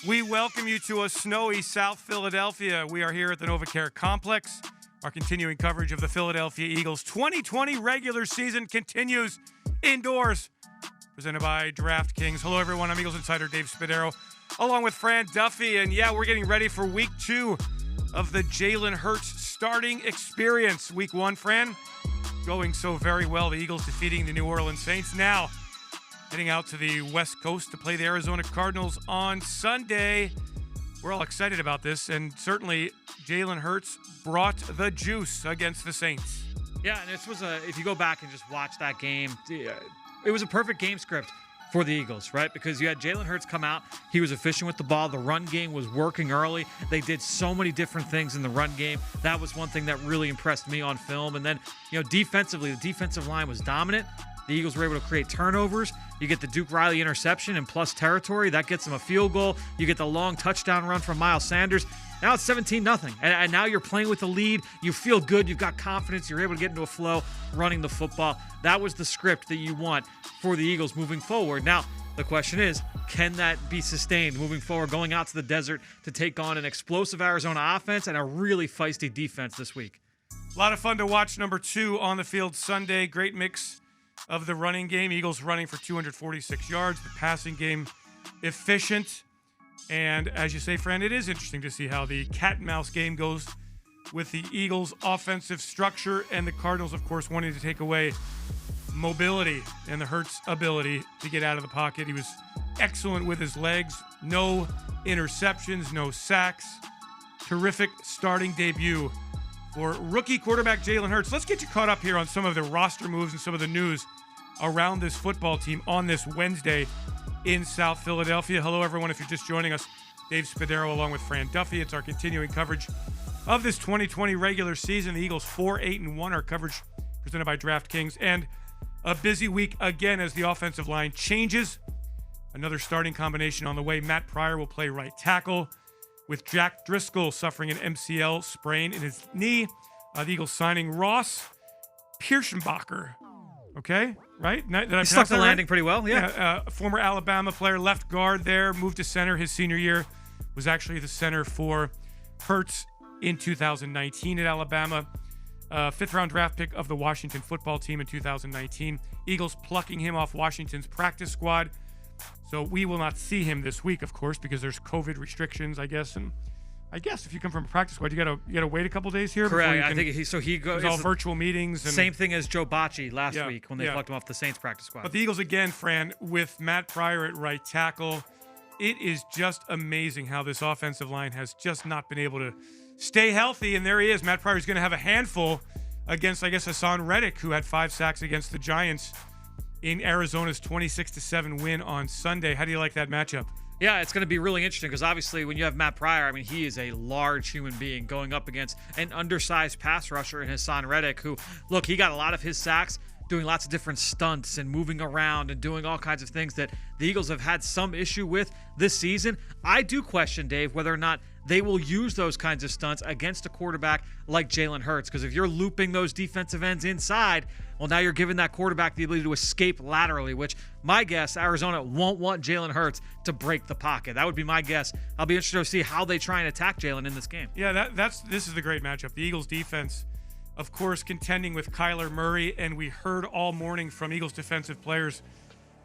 We welcome you to a snowy South Philadelphia. We are here at the NovaCare Complex. Our continuing coverage of the Philadelphia Eagles 2020 regular season continues indoors. Presented by DraftKings. Hello, everyone. I'm Eagles insider Dave Spadaro, along with Fran Duffy. And yeah, we're getting ready for week 2 of the Jalen Hurts starting experience. Week 1, Fran, going so very well. The Eagles defeating the New Orleans Saints. Now, heading out to the West Coast to play the Arizona Cardinals on Sunday. We're all excited about this, and certainly Jalen Hurts brought the juice against the Saints. Yeah, and this was if you go back and just watch that game, it was a perfect game script for the Eagles, right? Because you had Jalen Hurts come out. He was efficient with the ball. The run game was working early. They did so many different things in the run game. That was one thing that really impressed me on film. And then, defensively, the defensive line was dominant. The Eagles were able to create turnovers. You get the Duke Riley interception in plus territory. That gets them a field goal. You get the long touchdown run from Miles Sanders. Now it's 17-0. And now you're playing with the lead. You feel good. You've got confidence. You're able to get into a flow running the football. That was the script that you want for the Eagles moving forward. Now, the question is, can that be sustained moving forward, going out to the desert to take on an explosive Arizona offense and a really feisty defense this week? A lot of fun to watch. Number 2 on the field Sunday. Great mix of the running game. Eagles running for 246 yards. The passing game efficient. And as you say, Fran, it is interesting to see how the cat and mouse game goes with the Eagles' offensive structure and the Cardinals, of course, wanting to take away mobility and the Hurts' ability to get out of the pocket. He was excellent with his legs. No interceptions, no sacks. Terrific starting debut for rookie quarterback Jalen Hurts. Let's get you caught up here on some of the roster moves and some of the news around this football team on this Wednesday in South Philadelphia. Hello, everyone. If you're just joining us, Dave Spadaro along with Fran Duffy. It's our continuing coverage of this 2020 regular season. The Eagles 4-8-1. Our coverage presented by DraftKings. And a busy week again as the offensive line changes. Another starting combination on the way. Matt Pryor will play right tackle, with Jack Driscoll suffering an MCL sprain in his knee. The Eagles signing Ross Pierschenbacher. Okay, right? Did I He stuck the that landing right? pretty well, yeah. Former Alabama player, left guard there, moved to center his senior year. Was actually the center for Hurts in 2019 at Alabama. 5th-round draft pick of the Washington football team in 2019. Eagles plucking him off Washington's practice squad. So we will not see him this week, of course, because there's COVID restrictions, I guess. And I guess if you come from a practice squad, you gotta wait a couple days here. Correct. I think he goes all virtual meetings. And, same thing as Joe Bocci last week when they plucked him off the Saints practice squad. But the Eagles again, Fran, with Matt Pryor at right tackle. It is just amazing how this offensive line has just not been able to stay healthy. And there he is. Matt Pryor is going to have a handful against, I guess, Hassan Reddick, who had 5 sacks against the Giants in Arizona's 26-7 win on Sunday. How do you like that matchup? Yeah, it's going to be really interesting because obviously when you have Matt Pryor, he is a large human being going up against an undersized pass rusher in Hassan Reddick, who, look, he got a lot of his sacks doing lots of different stunts and moving around and doing all kinds of things that the Eagles have had some issue with this season. I do question, Dave, whether or not they will use those kinds of stunts against a quarterback like Jalen Hurts, because if you're looping those defensive ends inside, well, now you're giving that quarterback the ability to escape laterally, which my guess, Arizona won't want Jalen Hurts to break the pocket. That would be my guess. I'll be interested to see how they try and attack Jalen in this game. Yeah, this is the great matchup. The Eagles defense, of course, contending with Kyler Murray, and we heard all morning from Eagles defensive players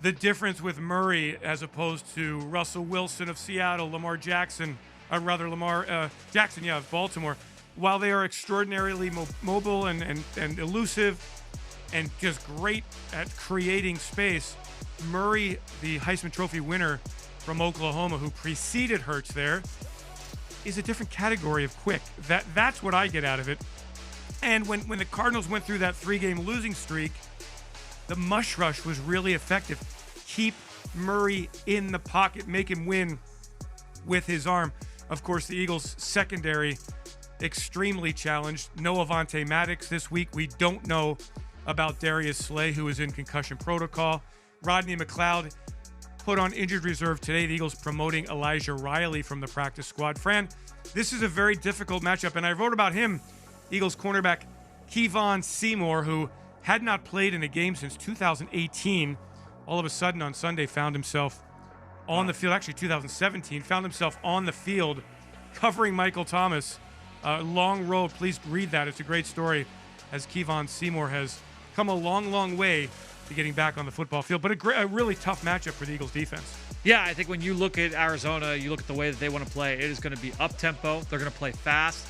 the difference with Murray as opposed to Russell Wilson of Seattle, Lamar Jackson of Baltimore. While they are extraordinarily mobile and elusive and just great at creating space, Murray, the Heisman Trophy winner from Oklahoma, who preceded Hurts there, is a different category of quick. That's what I get out of it. And when the Cardinals went through that 3-game losing streak, the mush rush was really effective. Keep Murray in the pocket, make him win with his arm. Of course, the Eagles' secondary extremely challenged. No Avonte Maddox this week. We don't know about Darius Slay, who is in concussion protocol. Rodney McLeod put on injured reserve today. The Eagles promoting Elijah Riley from the practice squad. Fran, this is a very difficult matchup, and I wrote about him, Eagles cornerback Kevon Seymour, who had not played in a game since 2018. All of a sudden on Sunday found himself on the field, actually 2017, found himself on the field covering Michael Thomas. Long road. Please read that. It's a great story, as Kevon Seymour has come a long, long way to getting back on the football field. But a really tough matchup for the Eagles defense. Yeah, I think when you look at Arizona, you look at the way that they want to play, it is going to be up-tempo. They're going to play fast.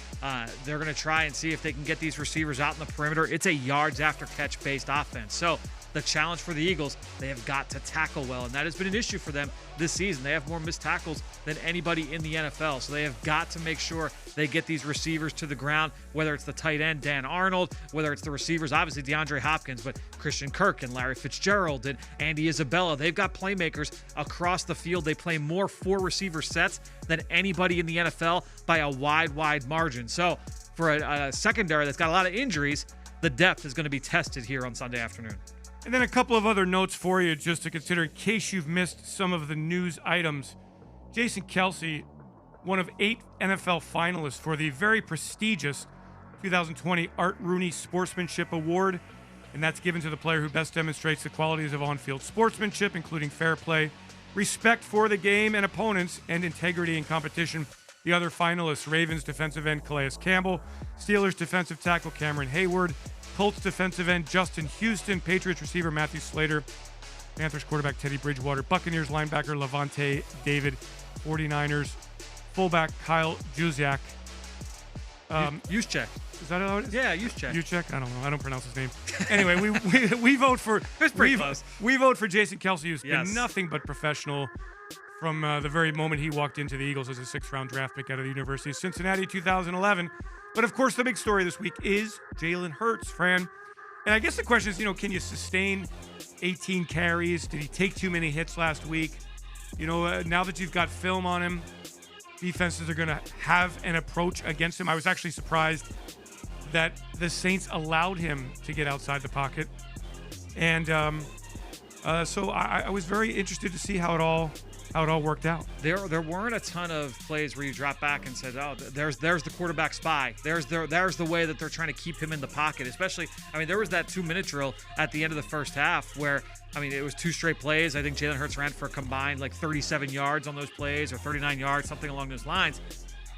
They're going to try and see if they can get these receivers out in the perimeter. It's a yards-after-catch based offense. So the challenge for the Eagles, they have got to tackle well, and that has been an issue for them this season. They have more missed tackles than anybody in the NFL, so they have got to make sure they get these receivers to the ground, whether it's the tight end, Dan Arnold, whether it's the receivers, obviously DeAndre Hopkins, but Christian Kirk and Larry Fitzgerald and Andy Isabella. They've got playmakers across the field. They play more four-receiver sets than anybody in the NFL by a wide margin. So for a secondary that's got a lot of injuries, the depth is going to be tested here on Sunday afternoon. And then a couple of other notes for you just to consider in case you've missed some of the news items. Jason Kelce, one of 8 NFL finalists for the very prestigious 2020 Art Rooney Sportsmanship Award, and that's given to the player who best demonstrates the qualities of on-field sportsmanship, including fair play, respect for the game and opponents, and integrity in competition. The other finalists, Ravens defensive end Calais Campbell, Steelers defensive tackle Cameron Hayward, Colts defensive end Justin Houston, Patriots receiver Matthew Slater, Panthers quarterback Teddy Bridgewater, Buccaneers linebacker Levante David, 49ers fullback Kyle Juszczyk. Juszczyk. Is that how it is? Yeah, Juszczyk. Juszczyk? I don't know. I don't pronounce his name. Anyway, we vote for It's pretty close. We vote for Jason Kelce, who's Yes. been nothing but professional from the very moment he walked into the Eagles as a 6th-round draft pick out of the University of Cincinnati, 2011. But of course, the big story this week is Jalen Hurts, Fran. And I guess the question is, can you sustain 18 carries? Did he take too many hits last week? Now that you've got film on him, defenses are going to have an approach against him. I was actually surprised that the Saints allowed him to get outside the pocket. And so I was very interested to see how it all worked out. There weren't a ton of plays where you drop back and said, "Oh, there's the quarterback spy. There's the way that they're trying to keep him in the pocket." Especially, there was that 2-minute drill at the end of the first half where, it was 2 straight plays. I think Jalen Hurts ran for a combined 37 yards on those plays, or 39 yards, something along those lines,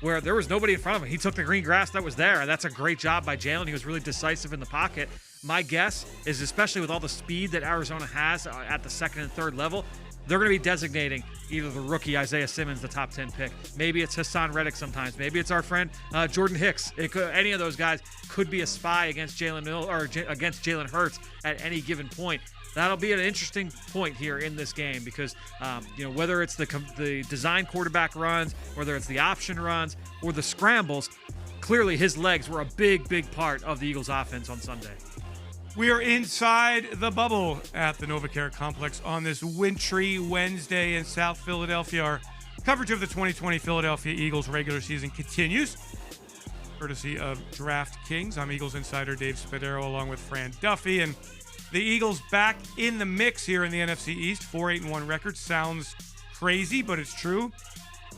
where there was nobody in front of him. He took the green grass that was there, and that's a great job by Jalen. He was really decisive in the pocket. My guess is, especially with all the speed that Arizona has at the 2nd and 3rd level, they're going to be designating either the rookie Isaiah Simmons, the top 10 pick. Maybe it's Hassan Reddick sometimes. Maybe it's our friend Jordan Hicks. Any of those guys could be a spy against against Jalen Hurts at any given point. That'll be an interesting point here in this game because, whether it's the design quarterback runs, whether it's the option runs, or the scrambles, clearly his legs were a big part of the Eagles' offense on Sunday. We are inside the bubble at the NovaCare Complex on this wintry Wednesday in South Philadelphia. Our coverage of the 2020 Philadelphia Eagles regular season continues, courtesy of DraftKings. I'm Eagles insider Dave Spadaro along with Fran Duffy. And the Eagles back in the mix here in the NFC East. 4-8-1 record. Sounds crazy, but it's true.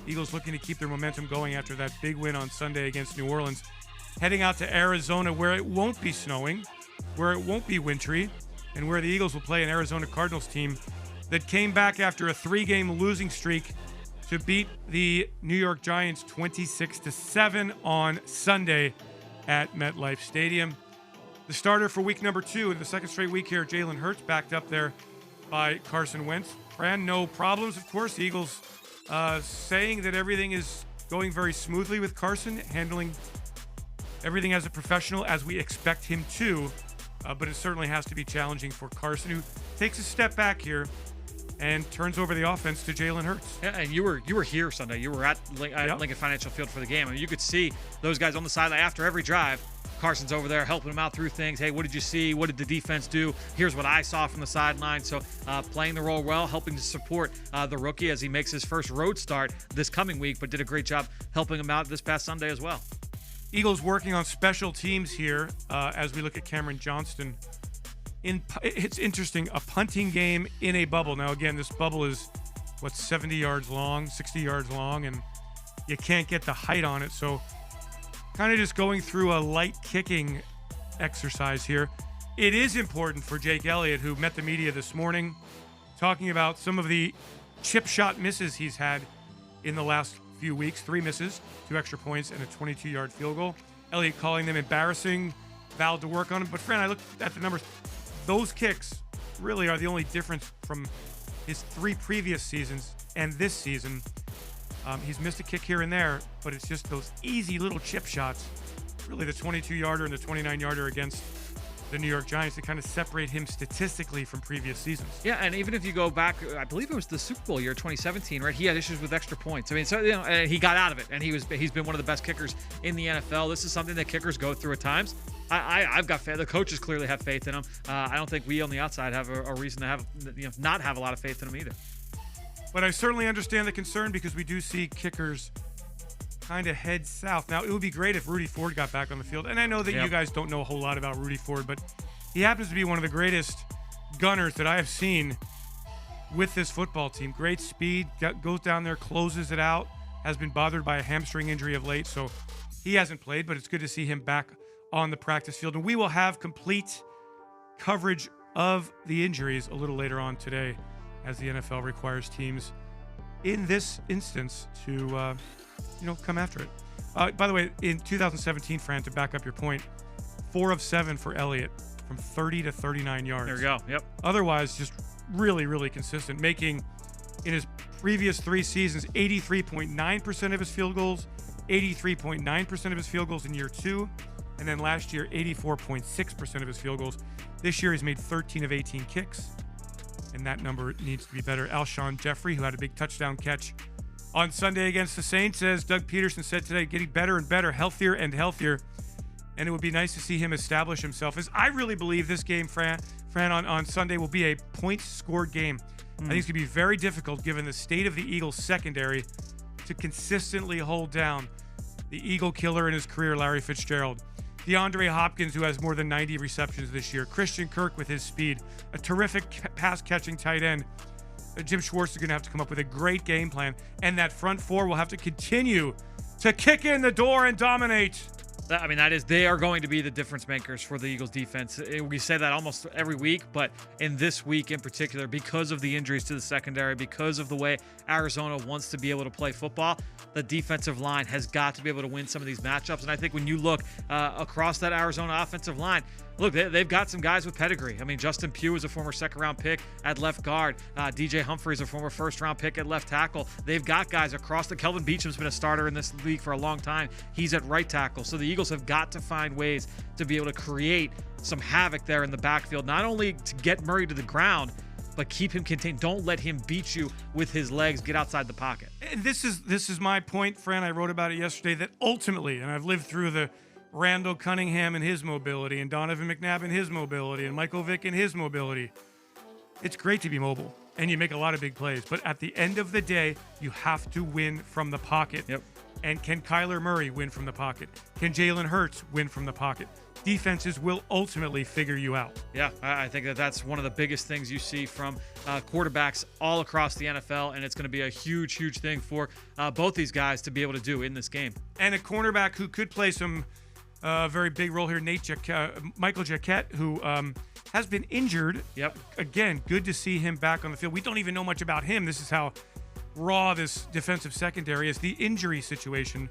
Eagles looking to keep their momentum going after that big win on Sunday against New Orleans. Heading out to Arizona where it won't be snowing, where it won't be wintry, and where the Eagles will play an Arizona Cardinals team that came back after a 3-game losing streak to beat the New York Giants 26-7 on Sunday at MetLife Stadium. The starter for week number 2 in the 2nd straight week here, Jalen Hurts, backed up there by Carson Wentz. Fran, no problems, of course. The Eagles saying that everything is going very smoothly with Carson, handling everything as a professional as we expect him to. But it certainly has to be challenging for Carson, who takes a step back here and turns over the offense to Jalen Hurts. Yeah, and you were here Sunday. You were at Lincoln Financial Field for the game. You could see those guys on the sideline after every drive. Carson's over there helping him out through things. Hey, what did you see? What did the defense do? Here's what I saw from the sideline. So playing the role well, helping to support the rookie as he makes his first road start this coming week, but did a great job helping him out this past Sunday as well. Eagles working on special teams here as we look at Cameron Johnston. It's interesting, a punting game in a bubble. Now, again, this bubble is, 70 yards long, 60 yards long, and you can't get the height on it. So kind of just going through a light kicking exercise here. It is important for Jake Elliott, who met the media this morning, talking about some of the chip shot misses he's had in the last few weeks. 3 misses, 2 extra points, and a 22-yard field goal. Elliott calling them embarrassing, vowed to work on them. But, Fran, I looked at the numbers. Those kicks really are the only difference from his 3 previous seasons and this season. He's missed a kick here and there, but it's just those easy little chip shots, really the 22-yarder and the 29-yarder against the New York Giants, to kind of separate him statistically from previous seasons. Yeah, and even if you go back, I believe it was the Super Bowl year 2017, right? He had issues with extra points. I mean, so and he got out of it, and he's been one of the best kickers in the NFL. This is something that kickers go through at times. I've got faith. The coaches clearly have faith in him. I don't think we on the outside have a reason to have not have a lot of faith in him either. But I certainly understand the concern, because we do see kickers kind of head south. Now, it would be great if Rudy Ford got back on the field. And I know that you guys don't know a whole lot about Rudy Ford, but he happens to be one of the greatest gunners that I have seen with this football team. Great speed, goes down there, closes it out, has been bothered by a hamstring injury of late, so he hasn't played, but it's good to see him back on the practice field. And we will have complete coverage of the injuries a little later on today, as the NFL requires teams in this instance to come after it. By the way, in 2017, Fran, to back up your point, 4 of 7 for Elliott from 30 to 39 yards. There we go. Yep. Otherwise, just really, really consistent, making in his previous 3 seasons 83.9% of his field goals, 83.9% of his field goals in year 2, and then last year 84.6% of his field goals. This year he's made 13 of 18 kicks, and that number needs to be better. Alshon Jeffrey, who had a big touchdown catch on Sunday against the Saints, as Doug Peterson said today, getting better and better, healthier and healthier. And it would be nice to see him establish himself, as I really believe this game, Fran, on Sunday will be a point-scored game. I think it's going to be very difficult, given the state of the Eagles' secondary, to consistently hold down the Eagle killer in his career, Larry Fitzgerald. DeAndre Hopkins, who has more than 90 receptions this year. Christian Kirk with his speed. A terrific pass-catching tight end. Jim Schwartz is going to have to come up with a great game plan. And that front four will have to continue to kick in the door and dominate. I mean, they are going to be the difference makers for the Eagles defense. We say that almost every week, but in this week in particular, because of the injuries to the secondary, because of the way Arizona wants to be able to play football, the defensive line has got to be able to win some of these matchups. And I think when you look across that Arizona offensive line, look, they've got some guys with pedigree. I mean, Justin Pugh is a former second-round pick at left guard. DJ Humphrey is a former first-round pick at left tackle. They've got guys across the. Kelvin Beacham's been a starter in this league for a long time. He's at right tackle. So the Eagles have got to find ways to be able to create some havoc there in the backfield, not only to get Murray to the ground, but keep him contained. Don't let him beat you with his legs. Get outside the pocket. And this is my point, Fran. I wrote about it yesterday, that ultimately, and I've lived through the Randall Cunningham and his mobility, and Donovan McNabb and his mobility, and Michael Vick and his mobility. It's great to be mobile, and you make a lot of big plays. But at the end of the day, you have to win from the pocket. Yep. And can Kyler Murray win from the pocket? Can Jalen Hurts win from the pocket? Defenses will ultimately figure you out. Yeah, I think that's one of the biggest things you see from quarterbacks all across the NFL, and it's going to be a huge, huge thing for both these guys to be able to do in this game. And a cornerback who could play some very big role here, Michael Jacquet, who has been injured. Yep. Again, good to see him back on the field. We don't even know much about him. This is how raw this defensive secondary is. The injury situation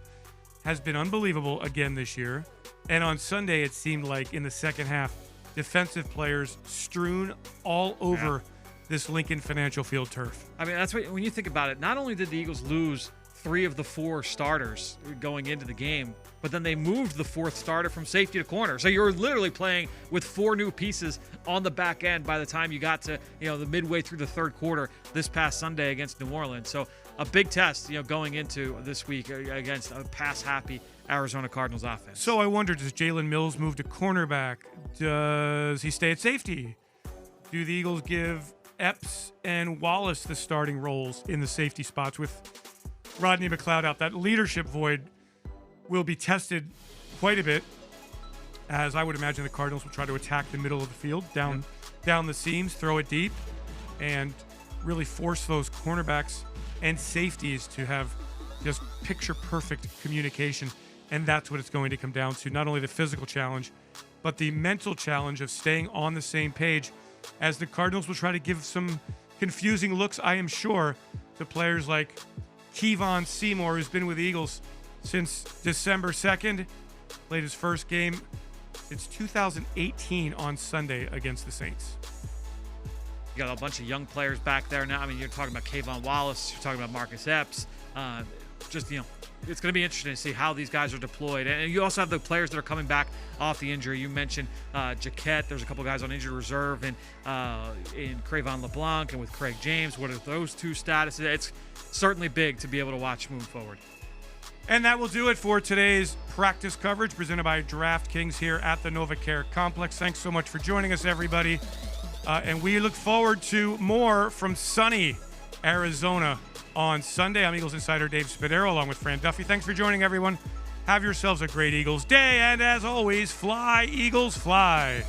has been unbelievable again this year. And on Sunday, it seemed like in the second half, defensive players strewn all over this Lincoln Financial Field turf. I mean, that's what, when you think about it, not only did the Eagles lose 3 of the 4 starters going into the game, but then they moved the 4th starter from safety to corner. So you're literally playing with 4 new pieces on the back end by the time you got to, the midway through the third quarter this past Sunday against New Orleans. So a big test, going into this week against a pass-happy Arizona Cardinals offense. So I wonder, does Jalen Mills move to cornerback? Does he stay at safety? Do the Eagles give Epps and Wallace the starting roles in the safety spots with Rodney McLeod out? That leadership void will be tested quite a bit, as I would imagine the Cardinals will try to attack the middle of the field, down the seams, throw it deep, and really force those cornerbacks and safeties to have just picture-perfect communication. And that's what it's going to come down to, not only the physical challenge, but the mental challenge of staying on the same page, as the Cardinals will try to give some confusing looks, I am sure, to players like Kevon Seymour, who's been with the Eagles since December 2nd. Played his first game since 2018 on Sunday against the Saints. You got a bunch of young players back there now. I mean, you're talking about Kayvon Wallace. You're talking about Marcus Epps. It's going to be interesting to see how these guys are deployed. And you also have the players that are coming back off the injury. You mentioned Jaquette. There's a couple guys on injured reserve in Cravon LeBlanc and with Craig James. What are those two statuses? It's certainly big to be able to watch moving forward. And that will do it for today's practice coverage presented by DraftKings here at the NovaCare Complex. Thanks so much for joining us, everybody. And we look forward to more from sunny Arizona on Sunday. I'm Eagles insider Dave Spadaro along with Fran Duffy. Thanks for joining, everyone. Have yourselves a great Eagles day. And as always, fly, Eagles, fly.